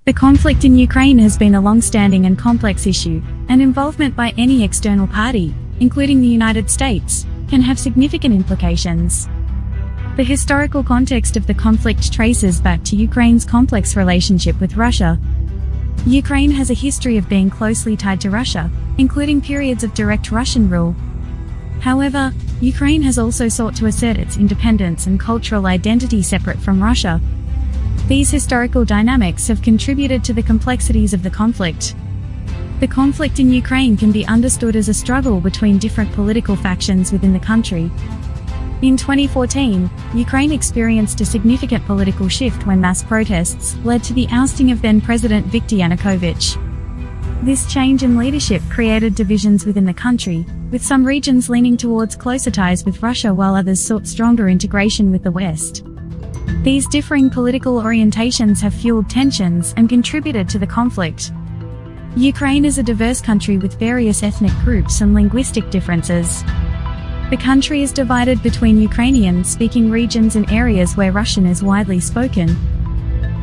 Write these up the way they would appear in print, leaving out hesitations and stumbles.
The conflict in Ukraine has been a long-standing and complex issue, and involvement by any external party, including the United States, can have significant implications. The historical context of the conflict traces back to Ukraine's complex relationship with Russia. Ukraine has a history of being closely tied to Russia, including periods of direct Russian rule. However, Ukraine has also sought to assert its independence and cultural identity separate from Russia. These historical dynamics have contributed to the complexities of the conflict. The conflict in Ukraine can be understood as a struggle between different political factions within the country. In 2014, Ukraine experienced a significant political shift when mass protests led to the ousting of then-President Viktor Yanukovych. This change in leadership created divisions within the country, with some regions leaning towards closer ties with Russia while others sought stronger integration with the West. These differing political orientations have fueled tensions and contributed to the conflict. Ukraine is a diverse country with various ethnic groups and linguistic differences. The country is divided between Ukrainian-speaking regions and areas where Russian is widely spoken.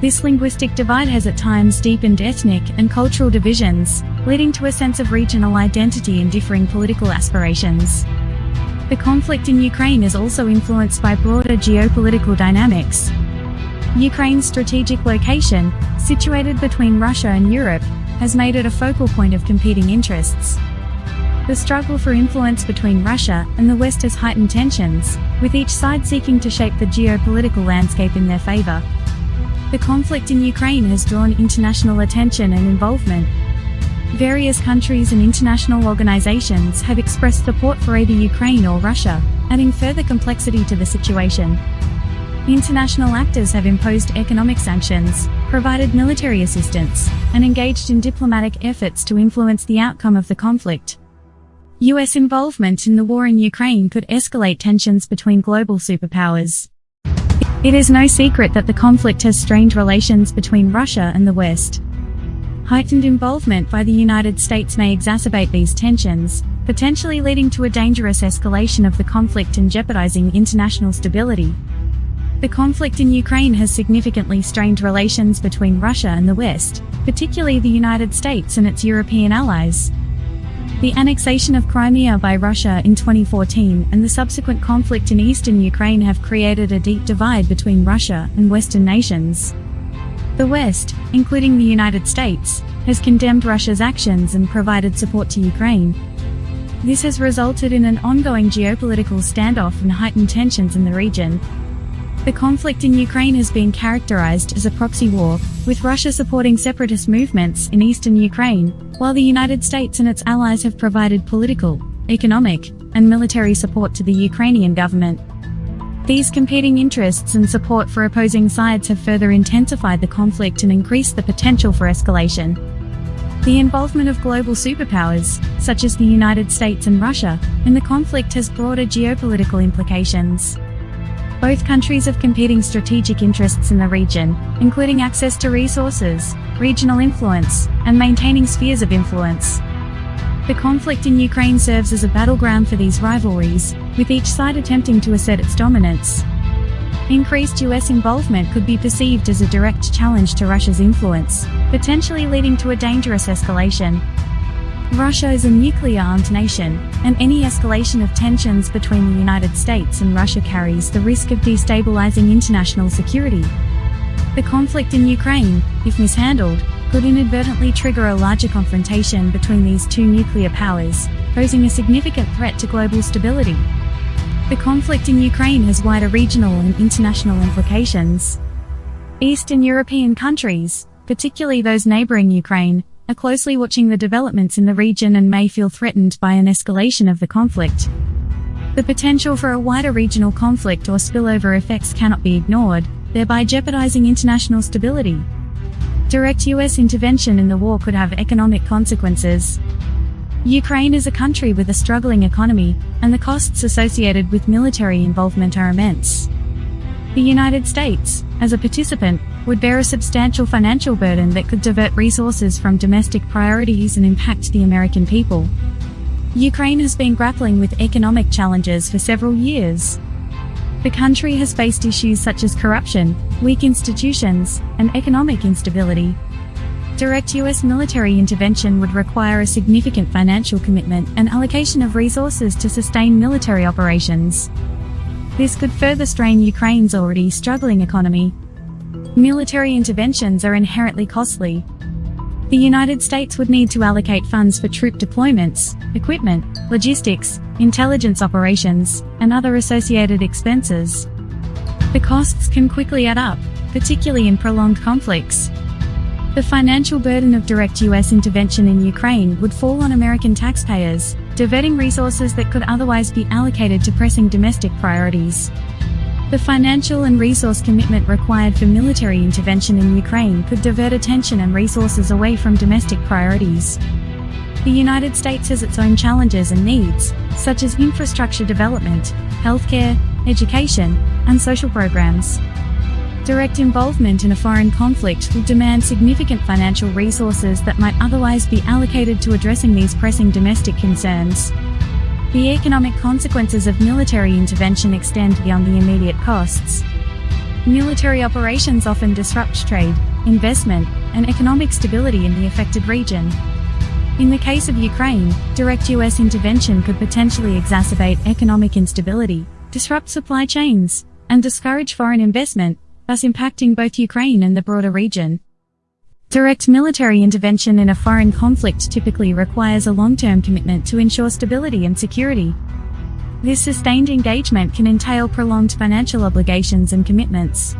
This linguistic divide has at times deepened ethnic and cultural divisions, leading to a sense of regional identity and differing political aspirations. The conflict in Ukraine is also influenced by broader geopolitical dynamics. Ukraine's strategic location, situated between Russia and Europe, has made it a focal point of competing interests. The struggle for influence between Russia and the West has heightened tensions, with each side seeking to shape the geopolitical landscape in their favor. The conflict in Ukraine has drawn international attention and involvement. Various countries and international organizations have expressed support for either Ukraine or Russia, adding further complexity to the situation. International actors have imposed economic sanctions, provided military assistance, and engaged in diplomatic efforts to influence the outcome of the conflict. US involvement in the war in Ukraine could escalate tensions between global superpowers. It is no secret that the conflict has strained relations between Russia and the West. Heightened involvement by the United States may exacerbate these tensions, potentially leading to a dangerous escalation of the conflict and jeopardizing international stability. The conflict in Ukraine has significantly strained relations between Russia and the West, particularly the United States and its European allies. The annexation of Crimea by Russia in 2014 and the subsequent conflict in eastern Ukraine have created a deep divide between Russia and Western nations. The West, including the United States, has condemned Russia's actions and provided support to Ukraine. This has resulted in an ongoing geopolitical standoff and heightened tensions in the region. The conflict in Ukraine has been characterized as a proxy war, with Russia supporting separatist movements in eastern Ukraine, while the United States and its allies have provided political, economic, and military support to the Ukrainian government. These competing interests and support for opposing sides have further intensified the conflict and increased the potential for escalation. The involvement of global superpowers, such as the United States and Russia, in the conflict has broader geopolitical implications. Both countries have competing strategic interests in the region, including access to resources, regional influence, and maintaining spheres of influence. The conflict in Ukraine serves as a battleground for these rivalries, with each side attempting to assert its dominance. Increased US involvement could be perceived as a direct challenge to Russia's influence, potentially leading to a dangerous escalation. Russia is a nuclear-armed nation, and any escalation of tensions between the United States and Russia carries the risk of destabilizing international security. The conflict in Ukraine, if mishandled, could inadvertently trigger a larger confrontation between these two nuclear powers, posing a significant threat to global stability. The conflict in Ukraine has wider regional and international implications. Eastern European countries, particularly those neighboring Ukraine, are closely watching the developments in the region and may feel threatened by an escalation of the conflict. The potential for a wider regional conflict or spillover effects cannot be ignored, thereby jeopardizing international stability. Direct US intervention in the war could have economic consequences. Ukraine is a country with a struggling economy, and the costs associated with military involvement are immense. The United States, as a participant, would bear a substantial financial burden that could divert resources from domestic priorities and impact the American people. Ukraine has been grappling with economic challenges for several years. The country has faced issues such as corruption, weak institutions, and economic instability. Direct US military intervention would require a significant financial commitment and allocation of resources to sustain military operations. This could further strain Ukraine's already struggling economy. Military interventions are inherently costly. The United States would need to allocate funds for troop deployments, equipment, logistics, intelligence operations, and other associated expenses. The costs can quickly add up, particularly in prolonged conflicts. The financial burden of direct US intervention in Ukraine would fall on American taxpayers, diverting resources that could otherwise be allocated to pressing domestic priorities. The financial and resource commitment required for military intervention in Ukraine could divert attention and resources away from domestic priorities. The United States has its own challenges and needs, such as infrastructure development, healthcare, education, and social programs. Direct involvement in a foreign conflict will demand significant financial resources that might otherwise be allocated to addressing these pressing domestic concerns. The economic consequences of military intervention extend beyond the immediate costs. Military operations often disrupt trade, investment, and economic stability in the affected region. In the case of Ukraine, direct US intervention could potentially exacerbate economic instability, disrupt supply chains, and discourage foreign investment, thus impacting both Ukraine and the broader region. Direct military intervention in a foreign conflict typically requires a long-term commitment to ensure stability and security. This sustained engagement can entail prolonged financial obligations and commitments.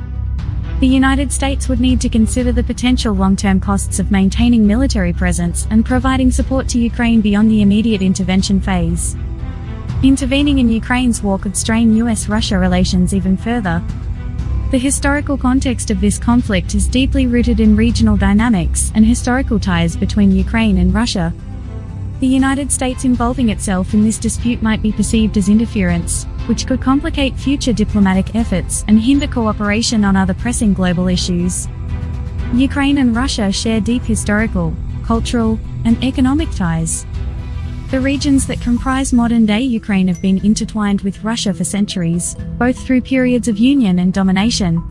The United States would need to consider the potential long-term costs of maintaining military presence and providing support to Ukraine beyond the immediate intervention phase. Intervening in Ukraine's war could strain US-Russia relations even further. The historical context of this conflict is deeply rooted in regional dynamics and historical ties between Ukraine and Russia. The United States involving itself in this dispute might be perceived as interference, which could complicate future diplomatic efforts and hinder cooperation on other pressing global issues. Ukraine and Russia share deep historical, cultural, and economic ties. The regions that comprise modern-day Ukraine have been intertwined with Russia for centuries, both through periods of union and domination.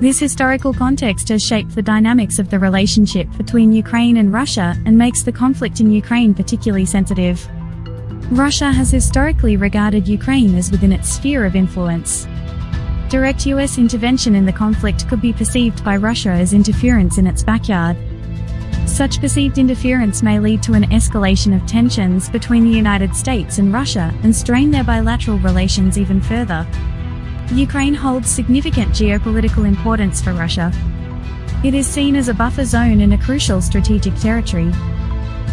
This historical context has shaped the dynamics of the relationship between Ukraine and Russia and makes the conflict in Ukraine particularly sensitive. Russia has historically regarded Ukraine as within its sphere of influence. Direct US intervention in the conflict could be perceived by Russia as interference in its backyard. Such perceived interference may lead to an escalation of tensions between the United States and Russia and strain their bilateral relations even further. Ukraine holds significant geopolitical importance for Russia. It is seen as a buffer zone and a crucial strategic territory.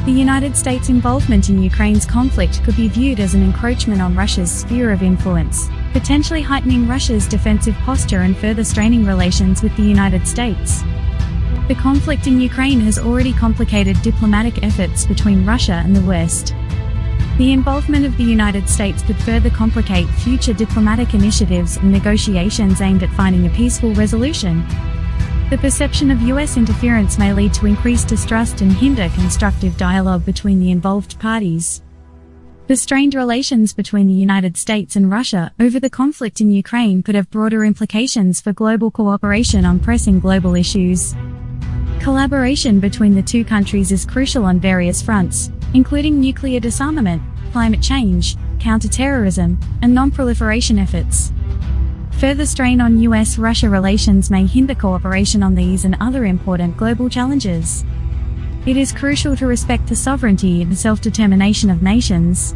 The United States' involvement in Ukraine's conflict could be viewed as an encroachment on Russia's sphere of influence, potentially heightening Russia's defensive posture and further straining relations with the United States. The conflict in Ukraine has already complicated diplomatic efforts between Russia and the West. The involvement of the United States could further complicate future diplomatic initiatives and negotiations aimed at finding a peaceful resolution. The perception of US interference may lead to increased distrust and hinder constructive dialogue between the involved parties. The strained relations between the United States and Russia over the conflict in Ukraine could have broader implications for global cooperation on pressing global issues. Collaboration between the two countries is crucial on various fronts, including nuclear disarmament, climate change, counter-terrorism, and non-proliferation efforts. Further strain on US-Russia relations may hinder cooperation on these and other important global challenges. It is crucial to respect the sovereignty and self-determination of nations.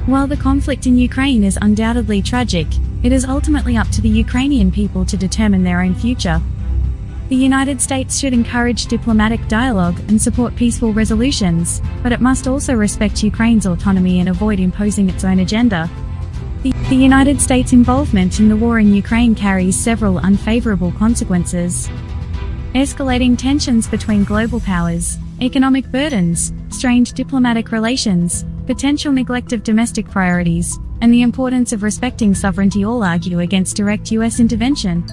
While the conflict in Ukraine is undoubtedly tragic, it is ultimately up to the Ukrainian people to determine their own future. The United States should encourage diplomatic dialogue and support peaceful resolutions, but it must also respect Ukraine's autonomy and avoid imposing its own agenda. The United States' involvement in the war in Ukraine carries several unfavorable consequences. Escalating tensions between global powers, economic burdens, strained diplomatic relations, potential neglect of domestic priorities, and the importance of respecting sovereignty all argue against direct US intervention.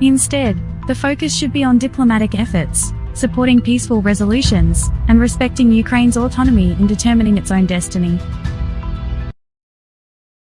Instead, the focus should be on diplomatic efforts, supporting peaceful resolutions, and respecting Ukraine's autonomy in determining its own destiny.